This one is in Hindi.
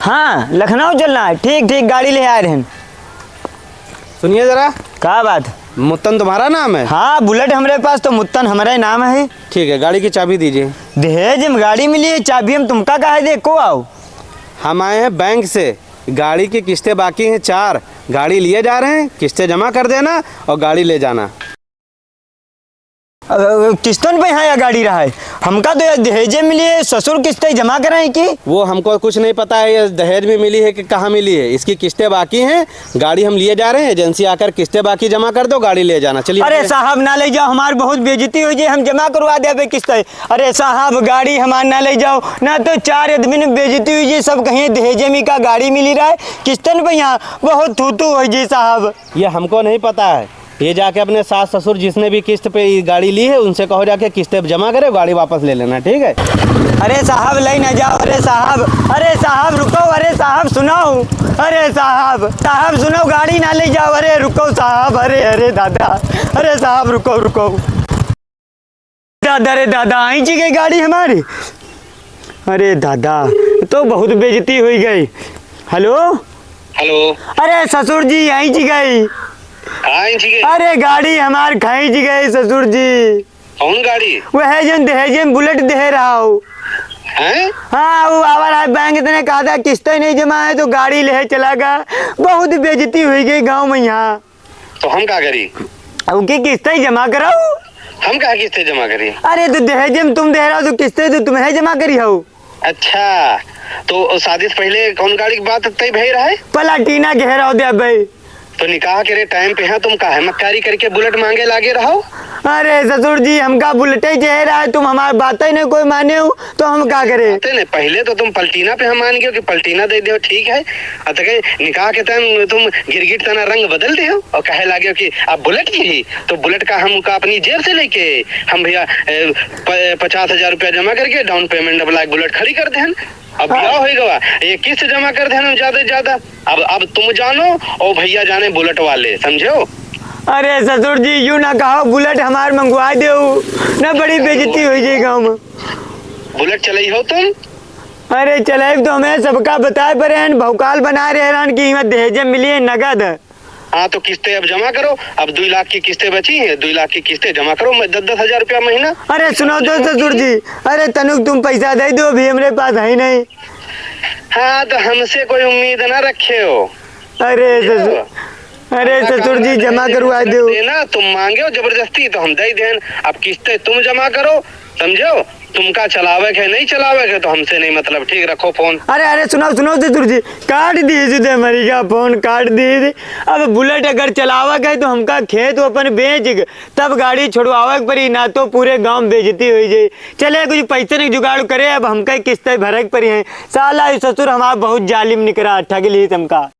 हाँ लखनऊ चलना है। ठीक ठीक गाड़ी ले आ रहे हैं। सुनिए जरा। क्या बात? मुत्तन तुम्हारा नाम है? हाँ बुलेट हमारे पास तो मुत्तन हमारा ही नाम है। ठीक है, गाड़ी की चाबी दीजिए। दहेज में गाड़ी मिली है, चाबी हम तुमका कहा देखो आओ। हम आए हैं बैंक से, गाड़ी की किस्तें बाकी हैं 4। गाड़ी लिए जा रहे हैं, किस्तें जमा कर देना और गाड़ी ले जाना। किस्तन पे यहाँ या गाड़ी रहा है? हमका तो दहेजे मिली है, ससुर किस्तें जमा कराए की? वो हमको कुछ नहीं पता है ये दहेज में मिली है कि कहाँ मिली है। इसकी किस्तें बाकी हैं, गाड़ी हम लिए जा रहे हैं। एजेंसी आकर किस्तें बाकी जमा कर दो, गाड़ी ले जाना। चलिए। अरे साहब ना ले जाओ, हमारी बहुत बेइज्जती हो जाए, हम जमा करवा दे किस्तें। अरे साहब गाड़ी हमार ना ले जाओ, ना तो 4 आदमी ने बेइज्जती हुई जी। सब कहीं दहेजे में का गाड़ी मिली रहा है, किस्तन पे यहाँ बहुत थूथू हो जी साहब। ये हमको नहीं पता है। ये जाके अपने सास ससुर जिसने भी किस्त पे गाड़ी ली है उनसे कहो जाके किस्तें जमा करे, गाड़ी वापस ले लेना। ठीक है? अरे साहब ले ना जाओ। अरे साहब रुको। अरे साहब सुनो। अरे साहब सुनो, गाड़ी ना ले जाओ। अरे रुको साहब। अरे दादा। अरे साहब रुको। दादा रे दादा आई जी गई गाड़ी हमारी। अरे दादा तो बहुत बेइज्जती हुई गई। हेलो। अरे ससुर जी आई जी गई। अरे गाड़ी हमार खाई जी गई ससुर जी। कौन गाड़ी? वो है जो दहेजे में बुलेट दे रहा हूँ। हाँ वो आवारा बैंक इतने कहा था किस्तें नहीं जमा है तो गाड़ी ले चला गया। बहुत बेइज्जती हुई गई गांव में यहाँ। तो हम क्या करी? उनकी किस्तें जमा कराओ। हम क्या किस्तें जमा करी? अरे तो दहेजे में तुम दे रहा हो तो किस्तें तो तुम्हें जमा करी हो। अच्छा तो शादी से पहले कौन गाड़ी की बात तय भई रहा है? पलाटीना घेरा दे भाई। तो निकाह के टाइम पे है तुम काहे मक्कारी करके बुलेट मांगे लागे रहो? अरे ससुर जी हमका बुलेट ही चाह रहा है, तुम हमारी बात ही नहीं कोई माने हो तो हम क्या करें? नहीं, पहले तो तुम पलटीना पे हम मान गए कि पलटीना दे दो, ठीक है। निकाह के टाइम तुम गिरगिट तना रंग बदल दे हो और कहे लागे कि अब बुलेट की ही तो बुलेट का हम अपनी जेब से लेके हम भैया 50,000 रुपया जमा करके डाउन पेमेंट वाला बुलेट खड़ी कर दे। अब ब्याह हो गवा ये किस्त जमा कर देना ज्यादा से ज्यादा। अब तुम जानो और भैया जाने बुलेट वाले, समझो? अरे ससुर जी यूं ना कहो, बुलेट हमारे मंगवा दे ना, बड़ी बेइज्जती हुई जी गाँव में। बुलेट चलाई हो तुम? अरे चले तो हमें सबका बताए पर भौकाल बना रहे की दहेज मिली है नगद। हाँ तो किस्तें अब जमा करो। अब 2 लाख की किस्तें बची हैं, 2 लाख की किस्तें जमा करो। 10-10 हजार रुपया महीना। अरे सुनो तो ससुर जी, अरे तनुक तुम पैसा दे दो, अभी हमारे पास है नहीं। हाँ तो हमसे कोई उम्मीद ना रखे हो। अरे ससुर जी जमा करवा दो ना, तुम मांगे हो जबरदस्ती तो हम दे दें। अब किस्तें तुम जमा करो, समझो? तुमका चलावे है नहीं चलावे है तो हमसे नहीं मतलब। ठीक, रखो फोन। अरे सुनो ससुर जी, काट दिए मरी का फोन काट दिए। अब बुलेट अगर चलावा गए तो हमका खेत अपन बेच तब गाड़ी छुड़वावे पड़ी, ना तो पूरे गांव बेइज्जती हुई जाए। चले कुछ पैसे नहीं जुगाड़ करे, अब हमका किस्तें भरक पड़ी है। साला ससुर हमारा बहुत जालिम निकला, ठग ली तुमका।